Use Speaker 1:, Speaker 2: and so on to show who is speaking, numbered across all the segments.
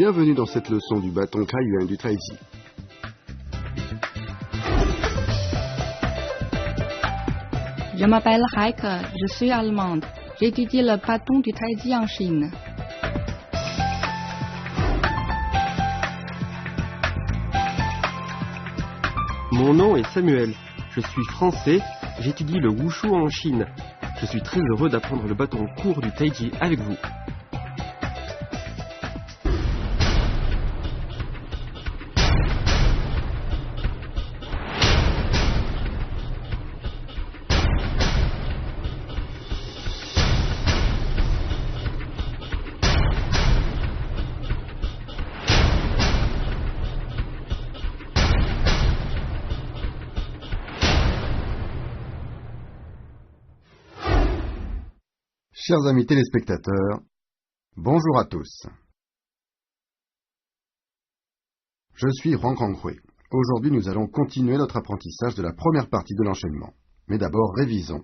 Speaker 1: Bienvenue dans cette leçon du bâton Kaiyuan du Taiji.
Speaker 2: Je m'appelle Heike, je suis allemande. J'étudie le bâton du Taiji en Chine.
Speaker 3: Mon nom est Samuel. Je suis français. J'étudie le wushu en Chine. Je suis très heureux d'apprendre le bâton court du Taiji avec vous.
Speaker 4: Chers amis téléspectateurs, bonjour à tous. Je suis Ran Kanghui. Aujourd'hui, nous allons continuer notre apprentissage de la première partie de l'enchaînement. Mais d'abord, révisons.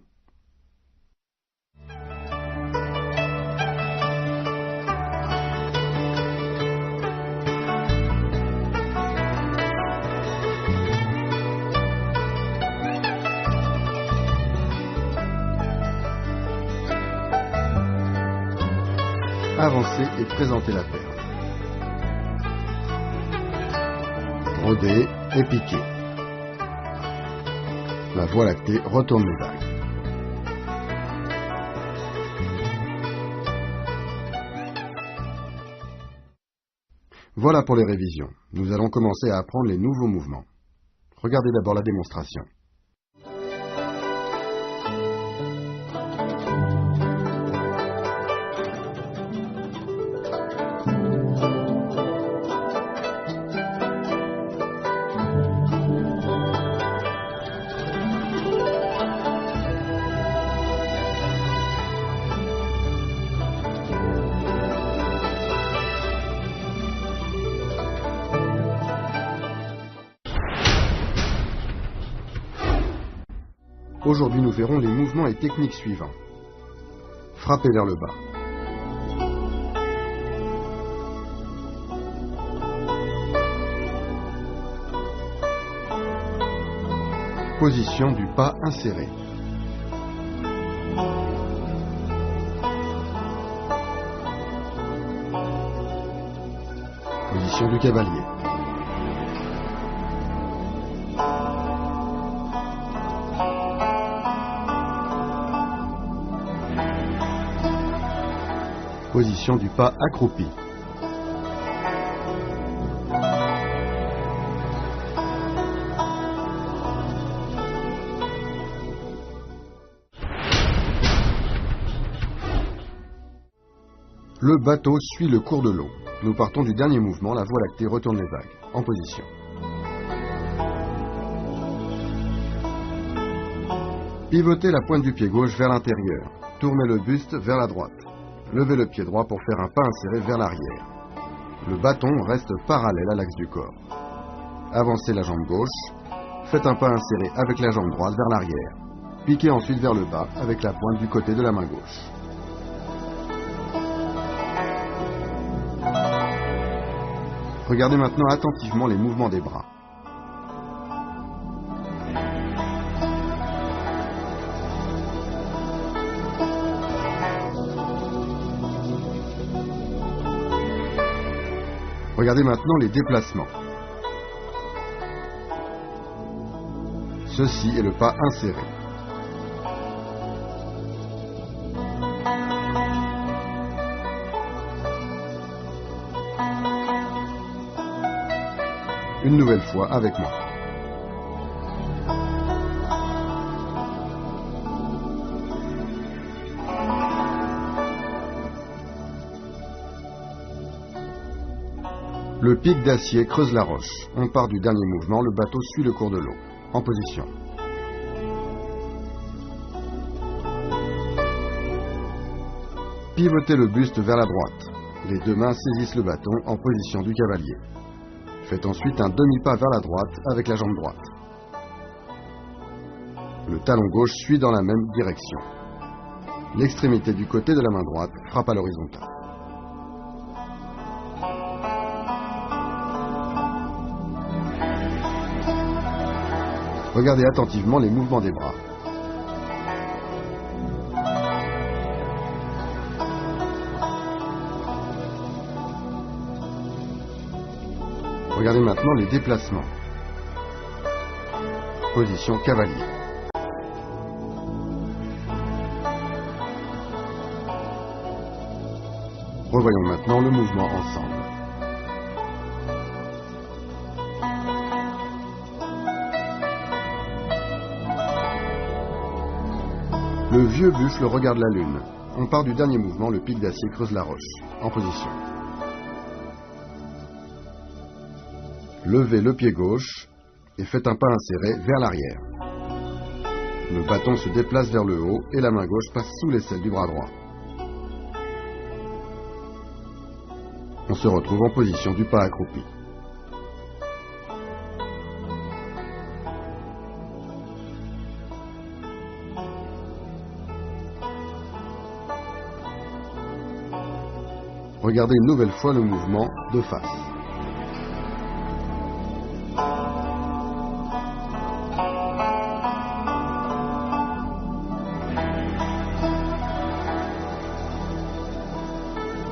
Speaker 4: Avancer et présenter la perle. Broder et piquer. La voie lactée retourne les vagues. Voilà pour les révisions. Nous allons commencer à apprendre les nouveaux mouvements. Regardez d'abord la démonstration. Aujourd'hui, nous verrons les mouvements et techniques suivants. Frapper vers le bas. Position du pas inséré. Position du cavalier. Position du pas accroupi. Le bateau suit le cours de l'eau. Nous partons du dernier mouvement, la voie lactée retourne les vagues. En position. Pivotez la pointe du pied gauche vers l'intérieur. Tournez le buste vers la droite. Levez le pied droit pour faire un pas inséré vers l'arrière. Le bâton reste parallèle à l'axe du corps. Avancez la jambe gauche. Faites un pas inséré avec la jambe droite vers l'arrière. Piquez ensuite vers le bas avec la pointe du côté de la main gauche. Regardez maintenant attentivement les mouvements des bras. Regardez maintenant les déplacements. Ceci est le pas inséré. Une nouvelle fois avec moi. Le pic d'acier creuse la roche. On part du dernier mouvement, le bateau suit le cours de l'eau. En position. Pivotez le buste vers la droite. Les deux mains saisissent le bâton en position du cavalier. Faites ensuite un demi-pas vers la droite avec la jambe droite. Le talon gauche suit dans la même direction. L'extrémité du côté de la main droite frappe à l'horizontale. Regardez attentivement les mouvements des bras. Regardez maintenant les déplacements. Position cavalier. Revoyons maintenant le mouvement ensemble. Le vieux buffle regarde la lune. On part du dernier mouvement, le pic d'acier creuse la roche. En position. Levez le pied gauche et faites un pas inséré vers l'arrière. Le bâton se déplace vers le haut et la main gauche passe sous l'aisselle du bras droit. On se retrouve en position du pas accroupi. Regardez une nouvelle fois le mouvement de face.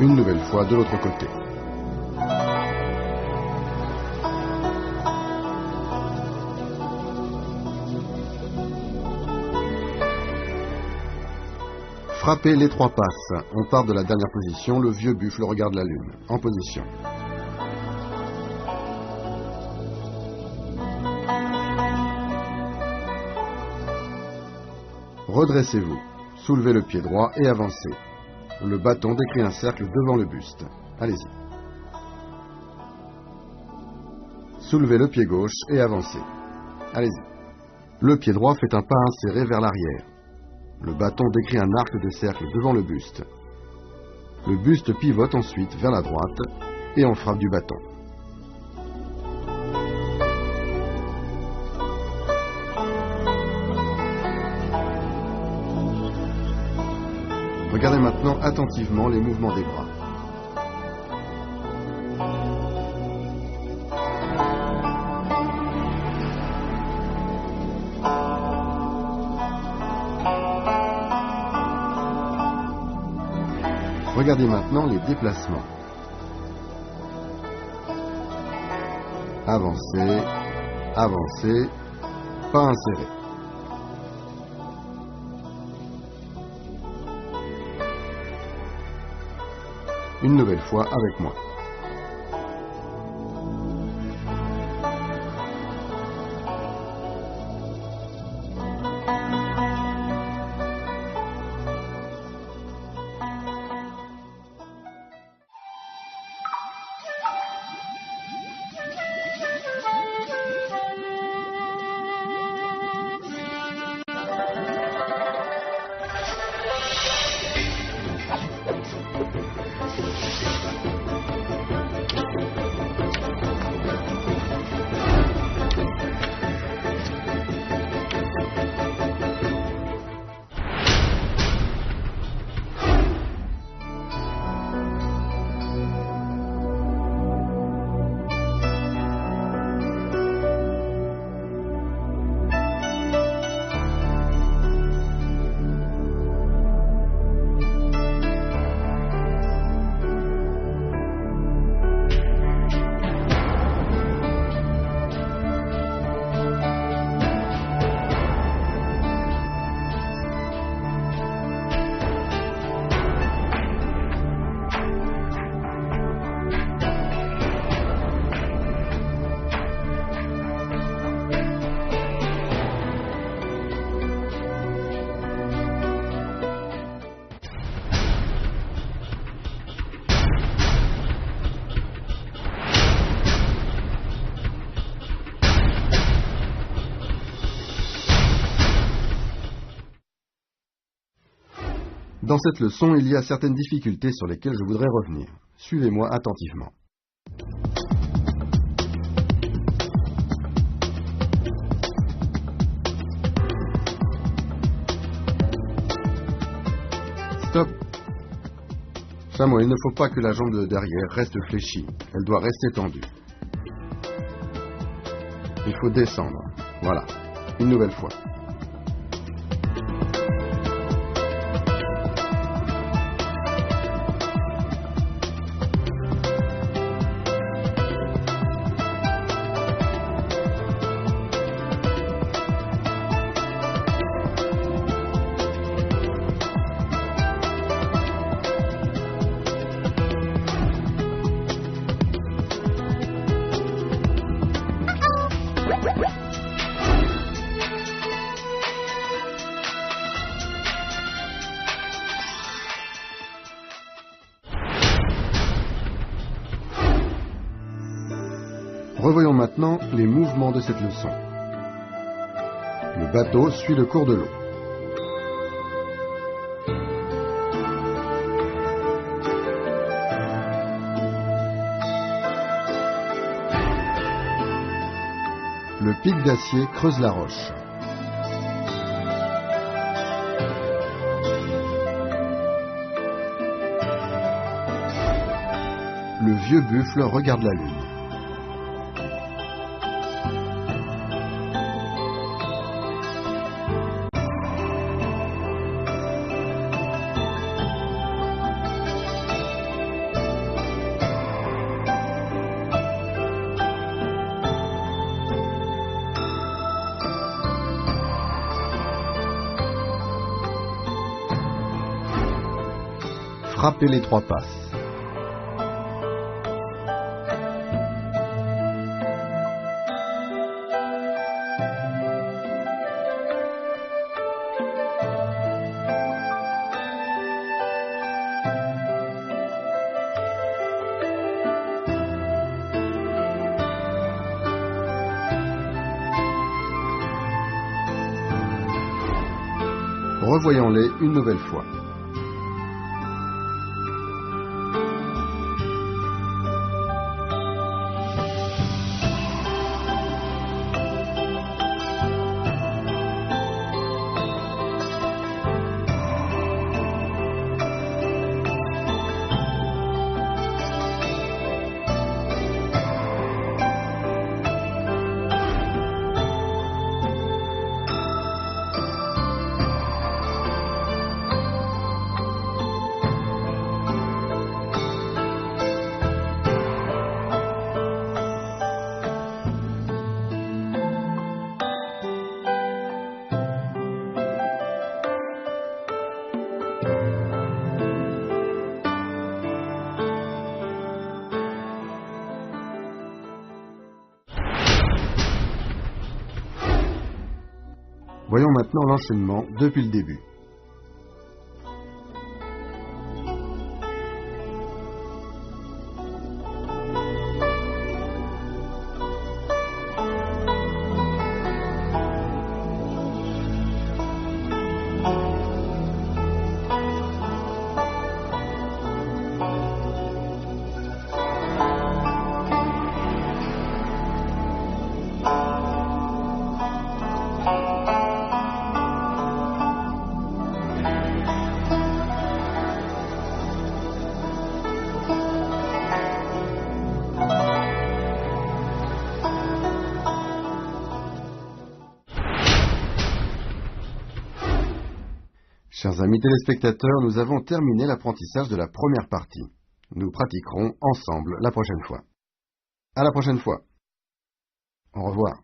Speaker 4: Une nouvelle fois de l'autre côté. Frappez les trois passes. On part de la dernière position. Le vieux buffle regarde la lune. En position. Redressez-vous. Soulevez le pied droit et avancez. Le bâton décrit un cercle devant le buste. Allez-y. Soulevez le pied gauche et avancez. Allez-y. Le pied droit fait un pas inséré vers l'arrière. Le bâton décrit un arc de cercle devant le buste. Le buste pivote ensuite vers la droite et on frappe du bâton. Regardez maintenant attentivement les mouvements des bras. Regardez maintenant les déplacements. Avancez, avancez, pas inséré. Une nouvelle fois avec moi. Dans cette leçon, il y a certaines difficultés sur lesquelles je voudrais revenir. Suivez-moi attentivement. Stop. Chameau, il ne faut pas que la jambe de derrière reste fléchie. Elle doit rester tendue. Il faut descendre. Voilà. une nouvelle fois. Revoyons maintenant les mouvements de cette leçon. Le bateau suit le cours de l'eau. Le pic d'acier creuse la roche. Le vieux buffle regarde la lune. Frappez les trois passes. Revoyons-les une nouvelle fois. Voyons maintenant l'enchaînement depuis le début. Chers amis téléspectateurs, nous avons terminé l'apprentissage de la première partie. Nous pratiquerons ensemble la prochaine fois. À la prochaine fois. Au revoir.